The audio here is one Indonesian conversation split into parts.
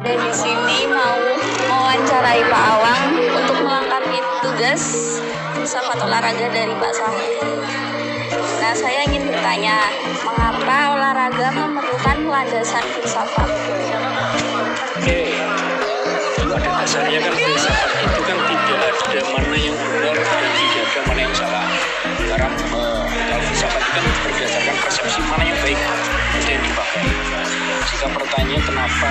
Di sini mau mewawancarai Pak Awang untuk melengkapi tugas filsafat olahraga dari Pak Sahri. Nah, saya ingin bertanya, mengapa olahraga memerlukan landasan filsafat? Oke, pada dasarnya kan filsafat itu kan tidak ada mana yang benar dan tidak ada mana yang salah. Karena kalau filsafat itu kan berdasarkan persepsi mana yang baik itu yang dipakai. Jika pertanyaan kenapa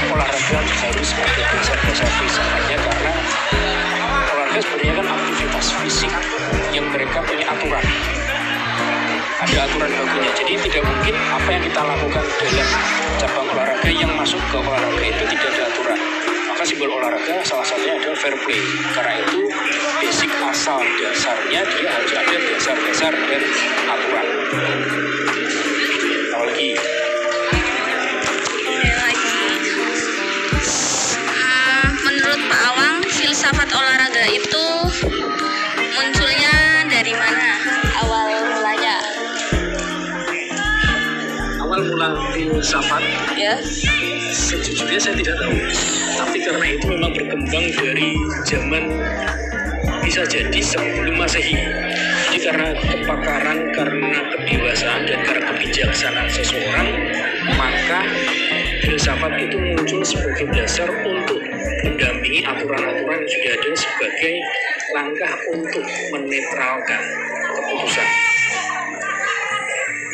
olahraga harus ada dasar-dasar filsafatnya, karena olahraga sebenarnya kan aktivitas fisik yang mereka punya aturan. Ada aturan bakunya, jadi tidak mungkin apa yang kita lakukan dalam cabang olahraga yang masuk ke olahraga itu tidak ada aturan. Maka simbol olahraga salah satunya adalah fair play. Karena itu basic asal dasarnya dia harus ada dasar-dasar dan aturan. Apalagi menurut Pak Awang, filsafat olahraga itu munculnya dari mana? Awal mulanya? awal mula filsafat, Ya. sejujurnya saya tidak tahu. Tapi karena itu memang berkembang dari zaman, bisa jadi sebelum Masehi. Jadi karena kepakaran, karena kedewasaan dan karena kebijaksanaan seseorang, maka filsafat itu muncul sebagai dasar untuk mendampingi aturan-aturan yang sudah ada sebagai langkah untuk menetralkan keputusan.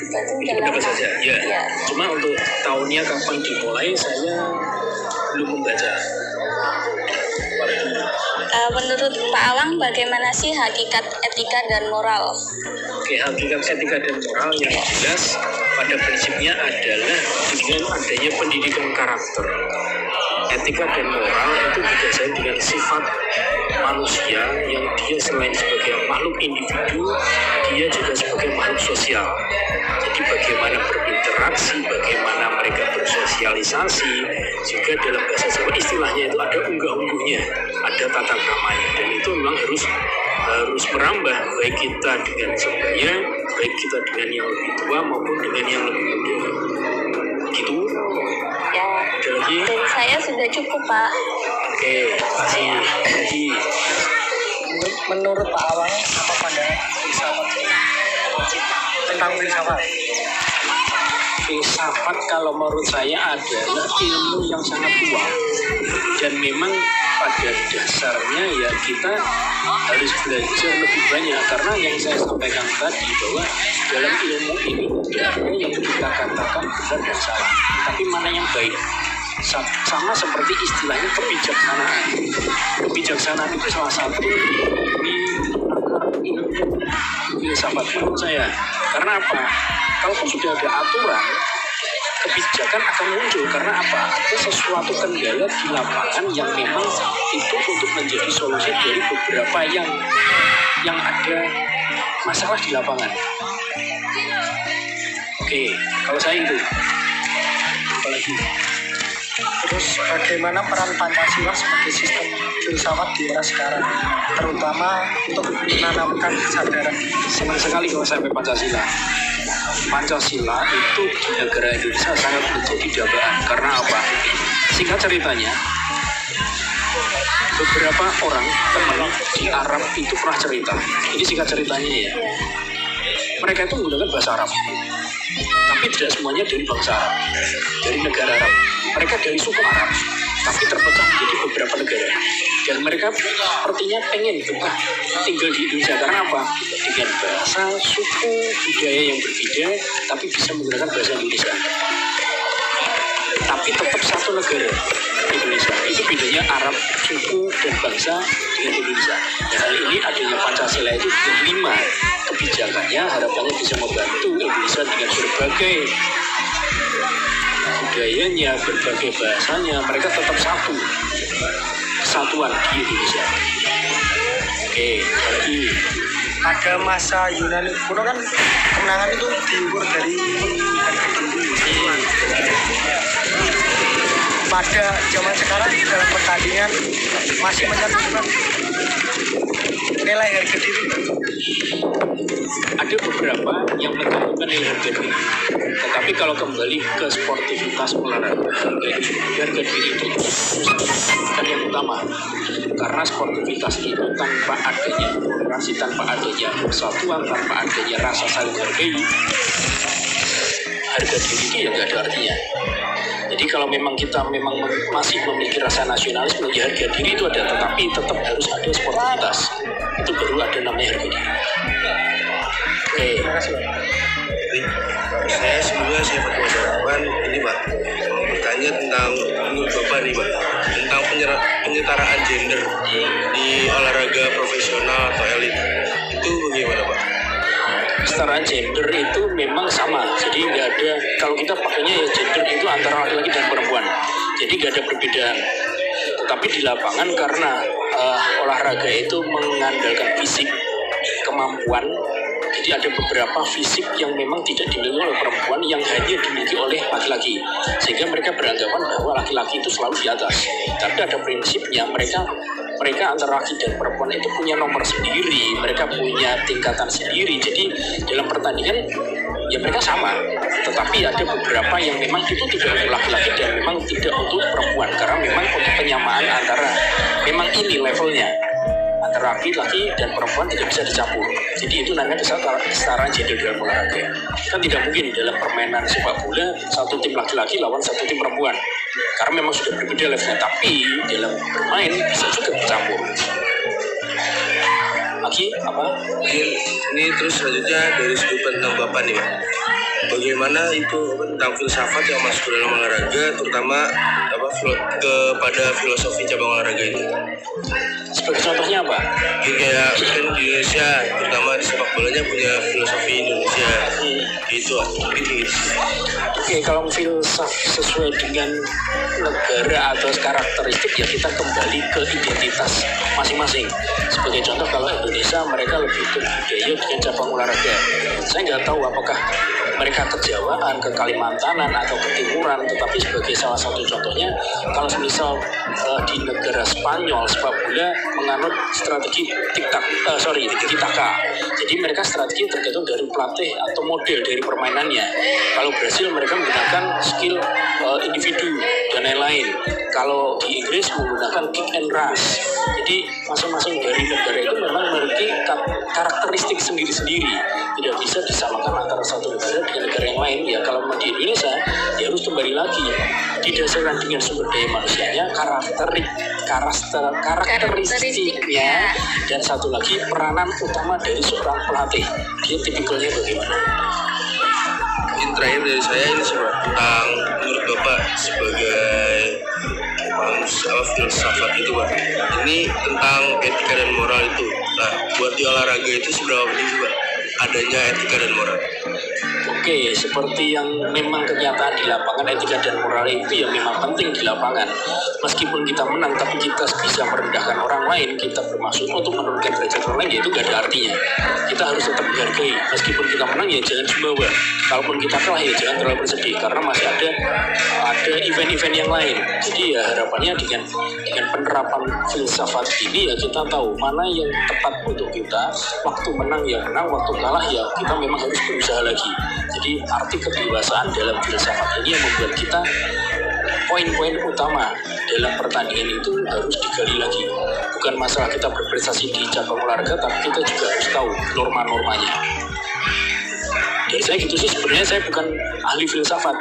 Itu pendapat saja, ya. Cuma untuk tahunnya kapan dimulai saya belum membaca. Menurut Pak Awang, bagaimana sih hakikat etika dan moral? Oke, hakikat etika dan moral yang jelas pada prinsipnya adalah dengan adanya pendidikan karakter. Etika dan moral itu berdasarkan dengan sifat manusia yang dia selain sebagai makhluk individu, dia juga sebagai makhluk sosial. Jadi bagaimana berinteraksi, bagaimana mereka bersosialisasi, juga dalam bahasa Jawa istilahnya itu ada unggah-ungguhnya, ada tata kramanya, dan itu memang harus merambah baik kita dengan sebaya, baik kita dengan yang lebih tua maupun dengan yang lebih muda. Gitu. Ya, Ada lagi? dan saya sudah cukup, Pak. Oke, kasih lagi. Menurut Pak Awang, apa pandangan filsafat tentang filsafat? Filsafat kalau menurut saya adalah ilmu yang sangat tua, dan memang pada dasarnya ya kita harus belajar lebih banyak, karena yang saya sampaikan tadi bahwa dalam ilmu ini tidak ada yang kita katakan benar dan salah, tapi mana yang baik. Sama seperti istilahnya kebijaksanaan. Kebijaksanaan itu salah satu di akar ilmu filsafat menurut saya. Karena apa? Kalaupun sudah ada aturan, kebijakan akan muncul. Karena apa? Ada sesuatu kendala di lapangan yang memang itu untuk menjadi solusi dari beberapa yang ada masalah di lapangan. Oke, kalau saya itu. Apalagi? Terus bagaimana peran Pancasila sebagai sistem filsafat di era sekarang, terutama untuk menanamkan kesadaran? Senang sekali kalau sampai Pancasila. Pancasila itu di negara Indonesia sangat menjadi dambaan. Karena apa? Singkat ceritanya, beberapa orang teman di Arab itu pernah cerita. Ini singkat ceritanya ya. Mereka itu menggunakan bahasa Arab, tapi tidak semuanya dari bangsa Arab, dari negara Arab. Mereka dari suku Arab, tapi terpecah menjadi beberapa negara. Dan mereka artinya pengen betah tinggal di Indonesia. Karena apa? Dengan bahasa, suku, budaya yang berbeda, tapi bisa menggunakan bahasa Indonesia. Tapi tetap satu negara, Indonesia. Itu bedanya Arab, suku, dan bangsa dengan Indonesia. Dan hal ini adanya Pancasila itu dengan 5 kebijakannya, harapannya bisa membantu Indonesia dengan berbagai budayanya, berbagai bahasanya, mereka tetap satu kesatuan di Indonesia. Oke, lagi Pada masa Yunani kuno kan kemenangan itu diukur dari harga diri. Pada zaman sekarang dalam pertandingan masih menentukan nilai harga diri. ada beberapa yang menentukan nilai harga diri. Tetapi kalau kembali ke sportivitas olahraga, harga diri itu bukan yang utama. Karena sportivitas itu tanpa adanya toleransi, tanpa adanya persatuan, tanpa adanya rasa saling hargai, harga diri itu ya nggak ada artinya. Jadi kalau memang kita masih memiliki rasa nasionalisme, ya harga diri itu ada, tetapi tetap harus ada sportivitas. Itu baru ada namanya harga diri. Oke. Terima kasih Pak. Saya sebelumnya saya Fatwa Sarapan ini Pak, mau bertanya tentang menurut Bapak nih Pak, tentang penyetaraan gender di olahraga profesional atau elit itu bagaimana Pak? Kesetaraan gender itu memang sama, jadi nggak ada, kalau kita pakainya ya gender itu antara laki-laki dan perempuan, jadi nggak ada perbedaan. Tetapi di lapangan karena olahraga itu mengandalkan fisik, kemampuan, jadi ada beberapa fisik yang memang tidak dimiliki oleh perempuan yang hanya dimiliki oleh laki-laki, sehingga mereka beranggapan bahwa laki-laki itu selalu di atas. Tapi ada prinsipnya, mereka antara laki dan perempuan itu punya nomor sendiri, mereka punya tingkatan sendiri. Jadi dalam pertandingan ya mereka sama, tetapi ada beberapa yang memang itu tidak untuk laki-laki dan memang tidak untuk perempuan, karena memang untuk penyamaan antara memang ini levelnya antara laki-laki dan perempuan tidak bisa dicampur. Jadi itu namanya kesetaraan gender dalam olahraga. Kan tidak mungkin dalam permainan sepak bola satu tim laki-laki lawan satu tim perempuan, karena memang sudah berbeda levelnya. Tapi dalam bermain bisa juga bercampur. Lagi apa? Ini terus selanjutnya dari sudut pandang Bapak nih Pak, bagaimana itu tentang filsafat yang masuk ke dalam olahraga, terutama kepada filosofi cabang olahraga itu? Sebagai contohnya apa? Kayak kan di Indonesia, terutama di sepak bolanya punya filosofi Indonesia. Itu Oke, kalau filsafat sesuai dengan negara atau karakteristik ya kita kembali ke identitas masing-masing. Sebagai contoh kalau Indonesia mereka lebih berbudaya dengan cabang olahraga. Saya nggak tahu apakah mereka ke Jawaan, ke Kalimantanan atau ke Timuran, tetapi sebagai salah satu contohnya, kalau misal di negara Spanyol sepak bola menganut strategi tiki-taka. Jadi mereka strategi tergantung dari pelatih atau model dari permainannya. Kalau Brasil mereka menggunakan skill individu dan lain-lain. Kalau di Inggris menggunakan kick and rush. Jadi masing-masing dari negara itu memang memiliki karakteristik sendiri-sendiri. Tidak bisa disamakan antara satu negara dengan negara yang lain. Ya kalau di Indonesia ya harus kembali lagi didasarkan dengan sumber daya manusianya, karakteristiknya, dan satu lagi peranan utama dari seorang pelatih. Dia tipikalnya bagaimana? Yang terakhir dari saya ini tentang menurut Bapak sebagai filsafat itu Pak, ini tentang etika dan moral itu. Nah, buat di olahraga itu seberapa penting Pak adanya etika dan moral? Oke, seperti yang memang kenyataan di lapangan, etika dan moral itu yang memang penting di lapangan. Meskipun kita menang, tapi kita bisa merendahkan orang lain, kita bermaksud untuk menurunkan derajat orang lain, ya itu gak ada artinya. Kita harus tetap menghargai. Meskipun kita menang, ya jangan jumawa. Kalaupun kita kalah, ya jangan terlalu bersedih, karena masih ada event-event yang lain. Jadi ya harapannya dengan penerapan filsafat ini ya kita tahu mana yang tepat untuk kita. Waktu menang ya menang, waktu kalah ya kita memang harus berusaha lagi. Jadi arti kedewasaan dalam filsafat ini yang membuat kita poin-poin utama dalam pertandingan itu harus digali lagi. Bukan masalah kita berprestasi di cabang olahraga, tapi kita juga harus tahu norma-normanya. Dari saya gitu sih, sebenarnya saya bukan ahli filsafat.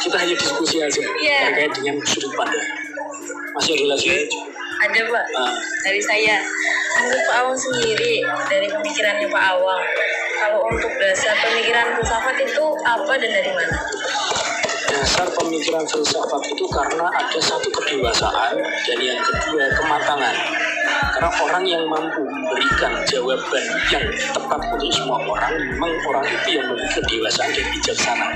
Kita hanya diskusi aja terkait dengan sudut pandang. Masih ada lagi? Ada Pak, dari saya. Menurut Pak Awang sendiri, dari pemikirannya Pak Awang, kalau untuk dasar pemikiran filsafat itu apa dan dari mana? Dasar pemikiran filsafat itu karena ada satu kedewasaan dan yang kedua kematangan. Karena orang yang mampu memberikan jawaban yang tepat untuk semua orang, memang orang itu yang memiliki kedewasaan dan bijaksana.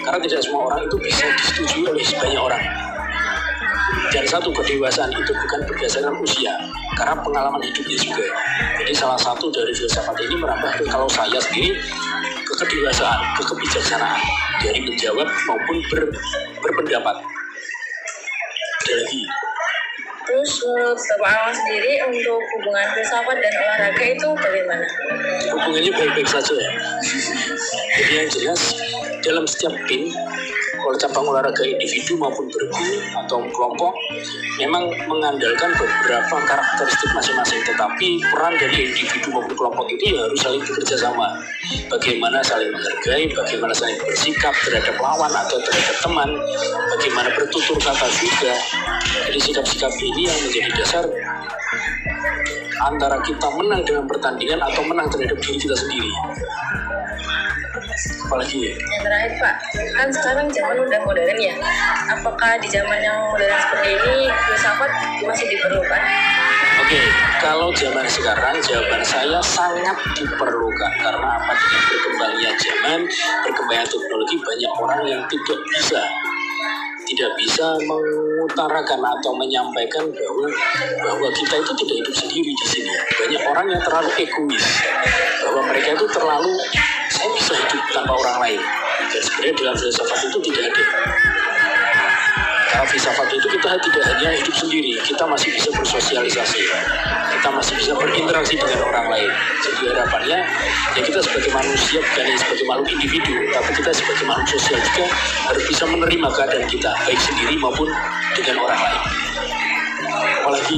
Karena tidak semua orang itu bisa disetujui oleh sebanyak orang. Dan satu kedewasaan itu bukan berdasarkan usia, karena pengalaman hidupnya juga. Jadi salah satu dari filsafat ini merambah ke kalau saya sendiri ke kedewasaan, ke kebijaksanaan dari menjawab maupun berpendapat. Ada lagi. Terus menurut Bapak Awang sendiri untuk hubungan filsafat dan olahraga itu bagaimana? Hubungannya baik-baik saja ya. Jadi yang jelas dalam setiap tim, kalau cabang olahraga individu maupun bergu atau kelompok, memang mengandalkan beberapa karakteristik masing-masing. Tetapi peran dari individu maupun kelompok itu ya harus saling bekerja sama. Bagaimana saling menghargai, bagaimana saling bersikap terhadap lawan atau terhadap teman, bagaimana bertutur kata juga. Jadi sikap-sikap ini yang menjadi dasar antara kita menang dengan pertandingan atau menang terhadap diri kita sendiri. Apalagi ya? Yang terakhir Pak, kan sekarang zaman udah modern ya. Apakah di zaman yang modern seperti ini filsafat masih diperlukan? Oke, kalau zaman sekarang jawaban saya sangat diperlukan. Karena apa? Dengan berkembangnya zaman, berkembangnya teknologi, banyak orang yang tidak bisa mengutarakan atau menyampaikan bahwa kita itu tidak hidup sendiri di sini. Banyak orang yang terlalu egois, bahwa mereka itu terlalu saya bisa hidup tanpa orang lain. Dan sebenarnya dalam filsafat itu tidak ada. Karena filsafat itu kita tidak hanya hidup sendiri, kita masih bisa bersosialisasi, kita masih bisa berinteraksi dengan orang lain. Jadi harapannya ya kita sebagai manusia bukan hanya sebagai makhluk individu, tapi kita sebagai makhluk sosial juga harus bisa menerima keadaan kita, baik sendiri maupun dengan orang lain. Apalagi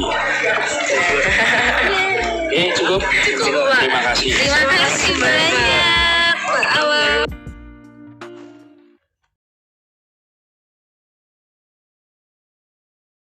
cukup. Cukup Pak. Terima kasih. Terima kasih banyak.